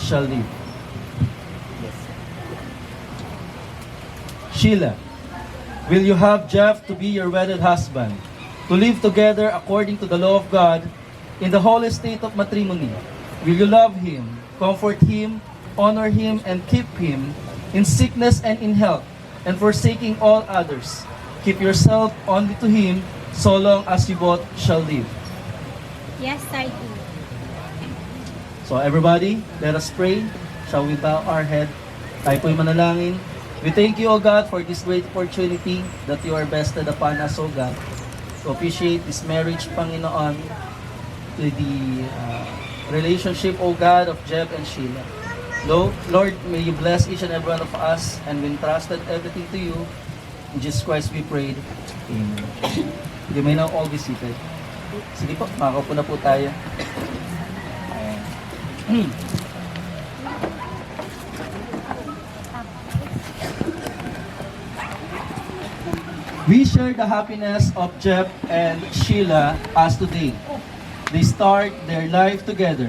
shall live. Sheila, will you have Jeff to be your wedded husband, to live together according to the law of God in the holy state of matrimony? Will you love him, comfort him, honor him, and keep him in sickness and in health, and forsaking all others? Keep yourself only to him, so long as you both shall live. Yes, I do. So everybody, let us pray. Shall we bow our head? Tayo po'y manalangin. We thank you, O God, for this great opportunity that you are bested upon us, O God, to appreciate this marriage, Panginoon, to the relationship, O God, of Jeb and Sheila. Lord, may you bless each and every one of us, and we entrusted everything to you. In Jesus Christ we prayed. Amen. You may now all be seated. Sige po, makakaupo na po tayo. Ayan. We share the happiness of Jeb and Sheila as today they start their life together.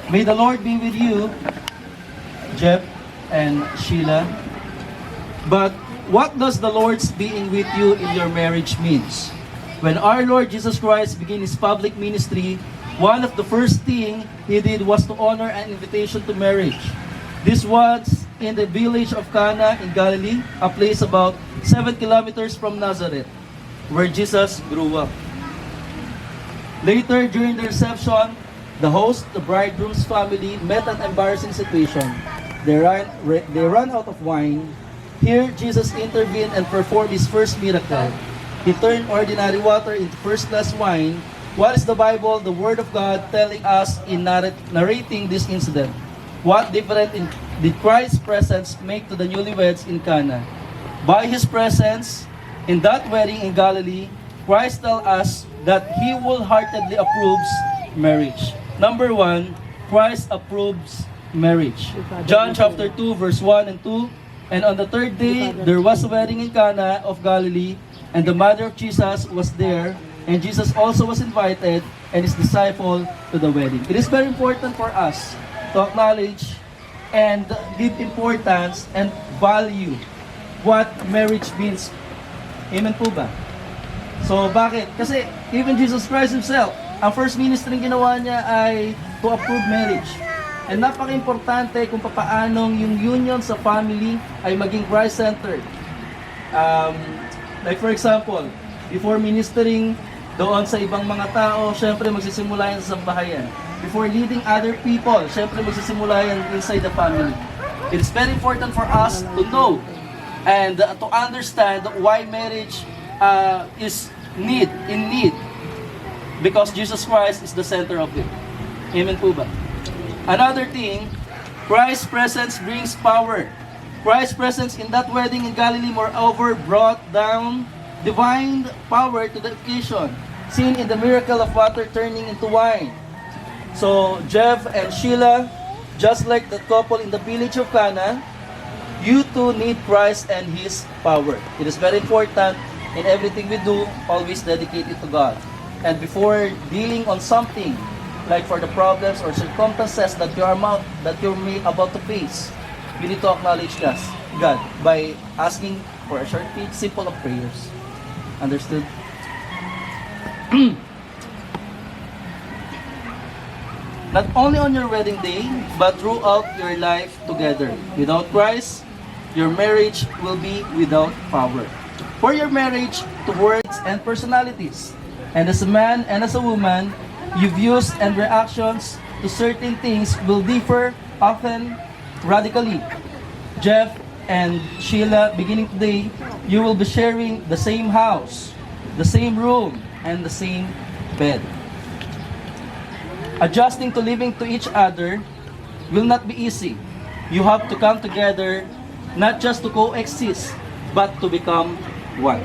May the Lord be with you, Jeb and Sheila. But what does the Lord's being with you in your marriage means? When our Lord Jesus Christ began his public ministry, one of the first things he did was to honor an invitation to marriage. This was in the village of Cana in Galilee, a place about 7 kilometers from Nazareth, where Jesus grew up. Later, during the reception, the host, the bridegroom's family, met an embarrassing situation. They ran out of wine. Here, Jesus intervened and performed his first miracle. He turned ordinary water into first-class wine. What is the Bible, the Word of God, telling us in narrating this incident? What difference did Christ's presence make to the newlyweds in Cana? By his presence in that wedding in Galilee, Christ tells us that he wholeheartedly approves marriage. Number 1, Christ approves marriage. John chapter 2, verse 1 and 2. And on the third day, there was a wedding in Cana of Galilee, and the mother of Jesus was there, and Jesus also was invited, and his disciple to the wedding. It is very important for us to acknowledge and give importance and value what marriage means. Amen po ba? So bakit? Kasi even Jesus Christ himself, ang first ministry ginawa niya ay to approve marriage. And napaka-importante kung papaanong yung union sa family ay maging Christ-centered. Like for example, before ministering doon sa ibang mga tao, syempre magsisimula yan sa sambahayan. Before leading other people, syempre magsisimula yan inside the family. It is very important for us to know and to understand why marriage is in need. Because Jesus Christ is the center of it. Amen po ba? Another thing, Christ's presence brings power. Christ's presence in that wedding in Galilee, moreover, brought down divine power to the occasion, seen in the miracle of water turning into wine. So, Jeff and Sheila, just like the couple in the village of Cana, you too need Christ and His power. It is very important in everything we do, always dedicate it to God. And before dealing on something, like for the problems or circumstances that you're about to face, you need to acknowledge God by asking for a short, simple of prayers. Understood? Not only on your wedding day, but throughout your life together. Without Christ, your marriage will be without power. For your marriage to words and personalities. And as a man and as a woman, your views and reactions to certain things will differ often radically. Jeff and Sheila, beginning today, you will be sharing the same house, the same room, and the same bed. Adjusting to living to each other will not be easy. You have to come together not just to coexist, but to become one.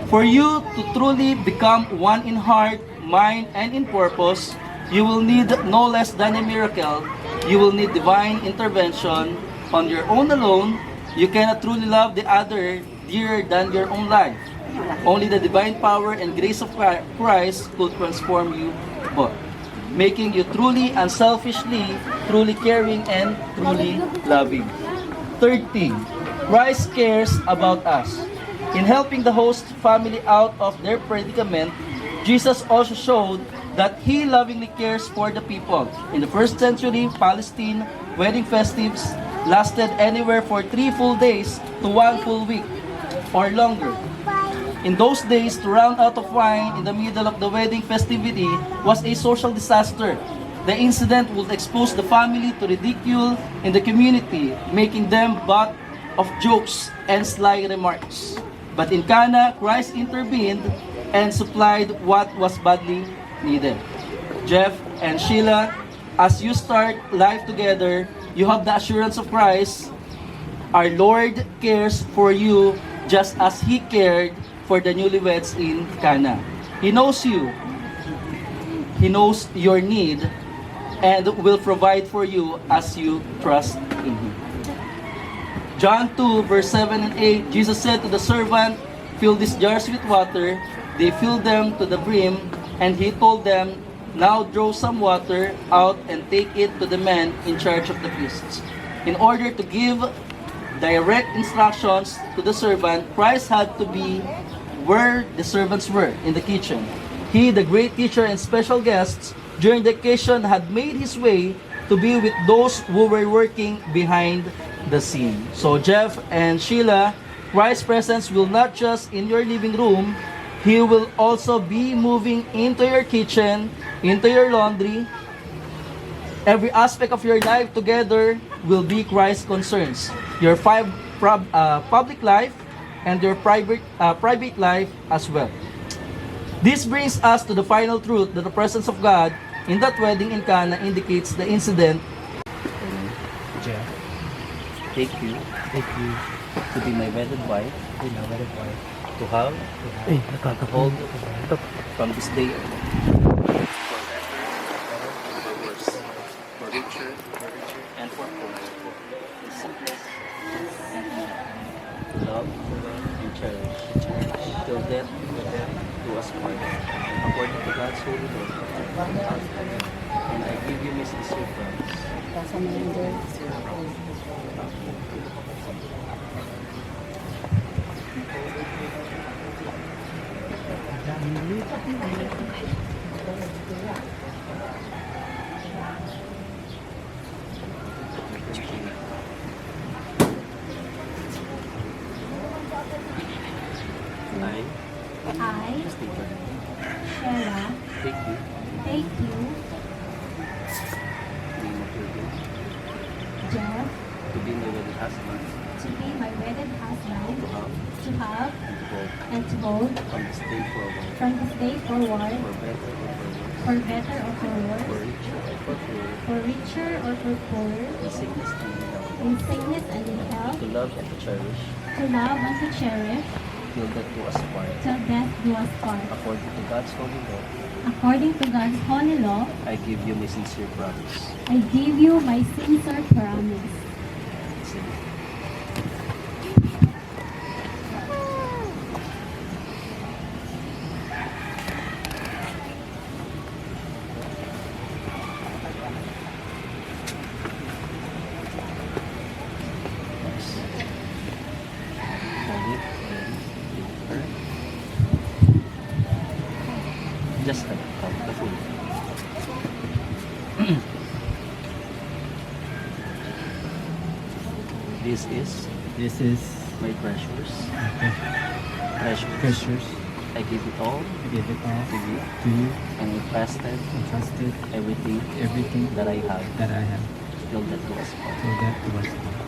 For you to truly become one in heart, mind, and in purpose, you will need no less than a miracle. You will need divine intervention. On your own alone, you cannot truly love the other dearer than your own life. Only the divine power and grace of Christ could transform you both. making you truly, unselfishly, truly caring, and truly loving. Third thing, Christ cares about us. In helping the host family out of their predicament, Jesus also showed that He lovingly cares for the people. In the first century, Palestine, wedding festives lasted anywhere for 3 full days to 1 full week or longer. In those days, to run out of wine in the middle of the wedding festivity was a social disaster. The incident would expose the family to ridicule in the community, making them butt of jokes and sly remarks. But in Cana, Christ intervened and supplied what was badly needed. Jeff and Sheila, as you start life together, you have the assurance of Christ. Our Lord cares for you just as He cared for the newlyweds in Cana. He knows you. He knows your need and will provide for you as you trust in Him. John 2 verse 7 and 8, Jesus said to the servant, "Fill these jars with water." They filled them to the brim, and He told them, "Now draw some water out and take it to the man in charge of the feasts." In order to give direct instructions to the servant, Christ had to be where the servants were, in the kitchen. He, the great teacher and special guests, during the occasion had made His way to be with those who were working behind the scene. So Jeff and Sheila, Christ's presence will not just in your living room, He will also be moving into your kitchen, into your laundry. Every aspect of your life together will be Christ's concerns. Your public life and your private life as well. This brings us to the final truth that the presence of God in that wedding in Cana indicates the incident. Jeff, Take you to be my wedded wife, to have, to hold from this day on. For worse, for richer, and for poorer, in sickness and in health, to love and cherish, till death do us part, according to God's holy law. And I give you my sincere promise. I, Stephen, Sheila, take you, take you, name of your gift, Jeff, to be my wedded husband, to be my wedded husband, to have, to have, and to hold, and to hold from this day forward, from this day forward, for better or for worse, for better or for for worse, richer or for poorer, for richer or for poorer, in sickness and in health, in sickness and in health, to love and to cherish, to love and to cherish, till death do us part, till death do us part. according to God's holy law. According to God's holy law, I give you my sincere promise. I give you my sincere promise. Sige. Just like the food. This is my treasures. precious, I give it all give it all to you to you, and entrusted entrusted everything that I have that I have, till that do us part. till death do us part.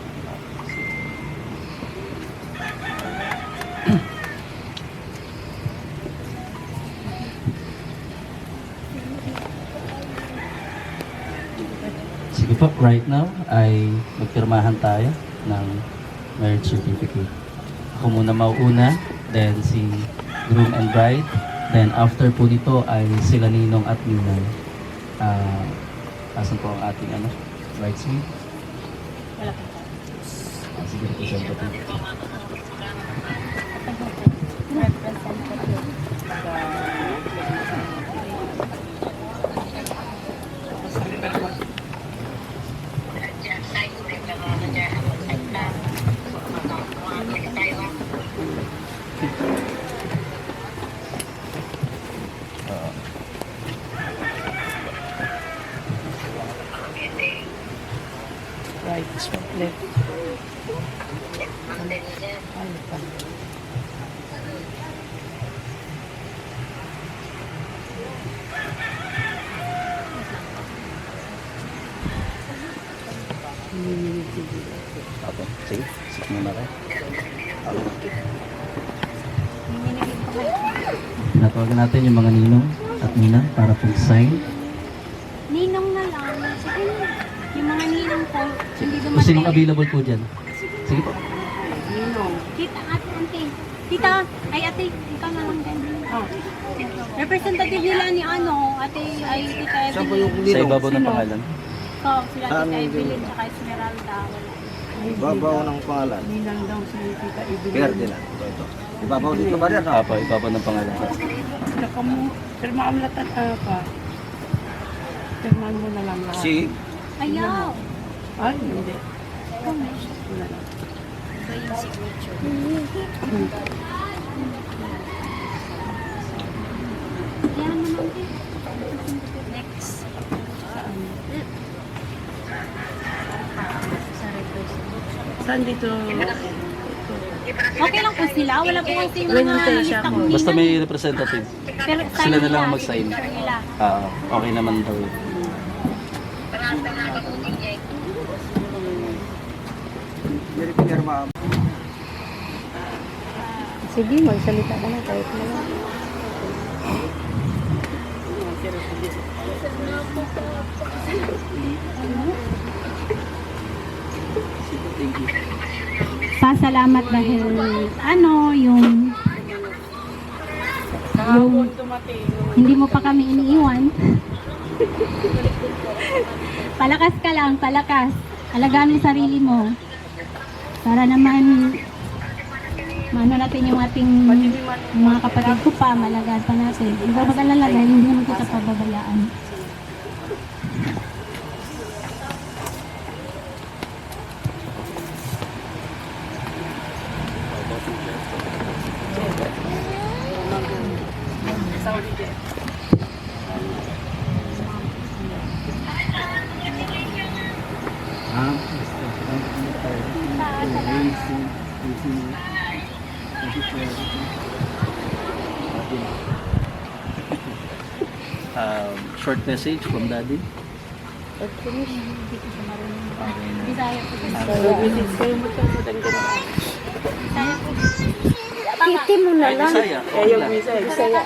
Sige po, right now ay magpirmahan tayo ng marriage certificate. Ako muna mauuna, then si groom and bride, then after po nito ay sila ninong at ninang. Asan po ang ating bridesmaid? Wala pa. Sige po siya po. Representative. Right. Left. Opo. Sige. Sige muna kayo. Natawagan natin yung mga ninong at nina para pag-sign. Ninong na lang. Sige na. Yung mga ninong po, hindi Kung sinong dumating. available po dyan. Sige po. Tita, ate, auntie. Tita, ay ate, ikaw na lang din. Oh. Representative nila ni ano, ate, ay tita Evelyn. Sa ibabaw ng pangalan. So, sila tita Evelyn, tsaka Esmeralda. Wala. Ibabaw ng pangalan. Nilang daw si Tita Evelyn. Ferdinand. Ito. Ibabaw dito ba rin? Apo, ibabaw ng pangalan. Saka mo, pirmaan mo lahat pa. Pirmaan mo na lang lahat. Si Ayaw. Ay, hindi. Wala lang. Yan naman din. Next. Saan dito? Okay lang po sila. Wala po kasi yung Wala mga tayo siya listang po. ninong. Basta may representative. Pero Sila na lang nila, mag-sign. signature nila. Okay naman daw. Hindi pinirma. Sige, magsalita ka na. Kahit na lang. Pasalamat dahil yung hindi mo pa kami iniiwan. Palakas ka lang, palakas. Alagaan mo yung sarili mo. Para naman maano natin yung ating yung mga kapatid ko pa, malagaan pa natin. Hindi ka mag-alala dahil hindi naman kita pababayaan. Short message from Daddy. Bisaya po. Titi mo na lang. Bisaya. Ayaw Bisaya.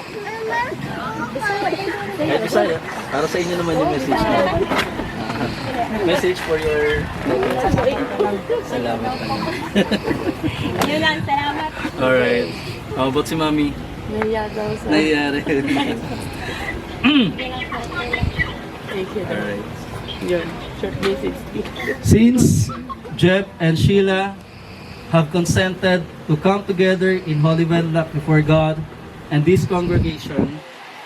Kahit Bisaya. Para sa inyo naman yung message na. Message for your salamat naman. Yun lang, salamat. Alright. How about si Mami? Naiya daw sa... Nangyayari. Thank you. Alright. Yun. Short message. Since Jeff and Sheila have consented to come together in holy wedlock before God and this congregation,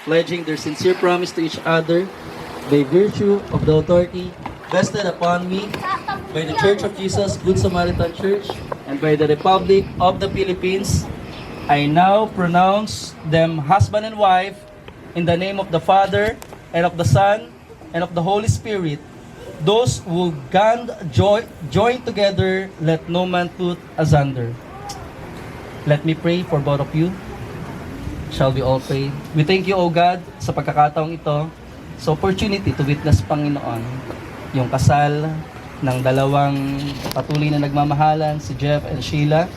pledging their sincere promise to each other by virtue of the authority vested upon me by the Church of Jesus Good Samaritan Church and by the Republic of the Philippines, I now pronounce them husband and wife in the name of the Father and of the Son and of the Holy Spirit. Those who join together, let no man put asunder. Let me pray for both of you. Shall we all pray? We thank you, O God, sa pagkakataong ito, sa opportunity to witness, Panginoon, yung kasal ng dalawang patuloy na nagmamahalan, si Jeff and Sheila.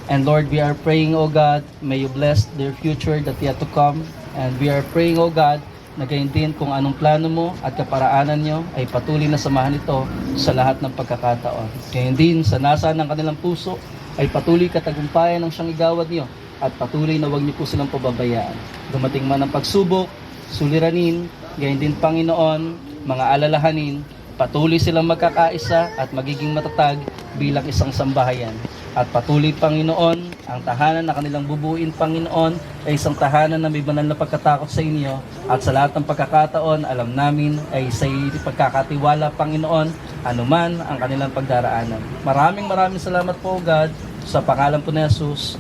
And Lord, we are praying, O God, may you bless their future that yet to come. And we are praying, O God, na gayon din kung anong plano mo at kaparaanan nyo ay patuloy na samahan ito sa lahat ng pagkakataon. Gayon din sa nasa ng kanilang puso ay patuloy katagumpayan ng siyang igawad nyo at patuloy na huwag niyo po silang pababayaan. Dumating man ang pagsubok, suliranin, gayon din Panginoon, mga alalahanin, patuloy silang magkakaisa at magiging matatag bilang isang sambahayan. At patuloy, Panginoon, ang tahanan na kanilang bubuin, Panginoon, ay isang tahanan na may banal na pagkatakot sa inyo. At sa lahat ng pagkakataon, alam namin ay sa pagkakatiwala, Panginoon, anuman ang kanilang pagdaraanan. Maraming salamat po, God, sa pangalan po ni Jesus.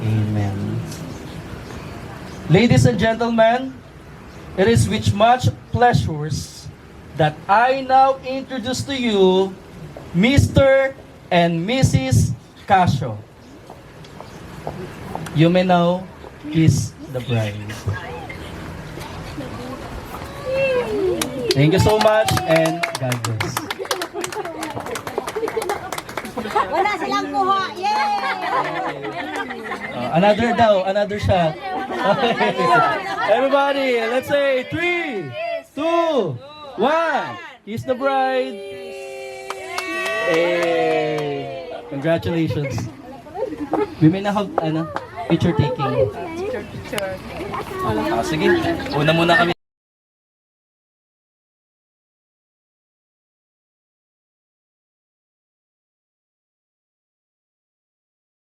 Amen. Ladies and gentlemen, it is with much pleasures that I now introduce to you Mr. and Mrs. Casio. You may now kiss the bride. Thank you so much and God bless. Wala silang kuha. Yay! Another shot. Okay. Everybody, let's say 3, 2, 1. Kiss the bride. Hey, congratulations. We may now have picture taking. Picture. Sige, una muna kami.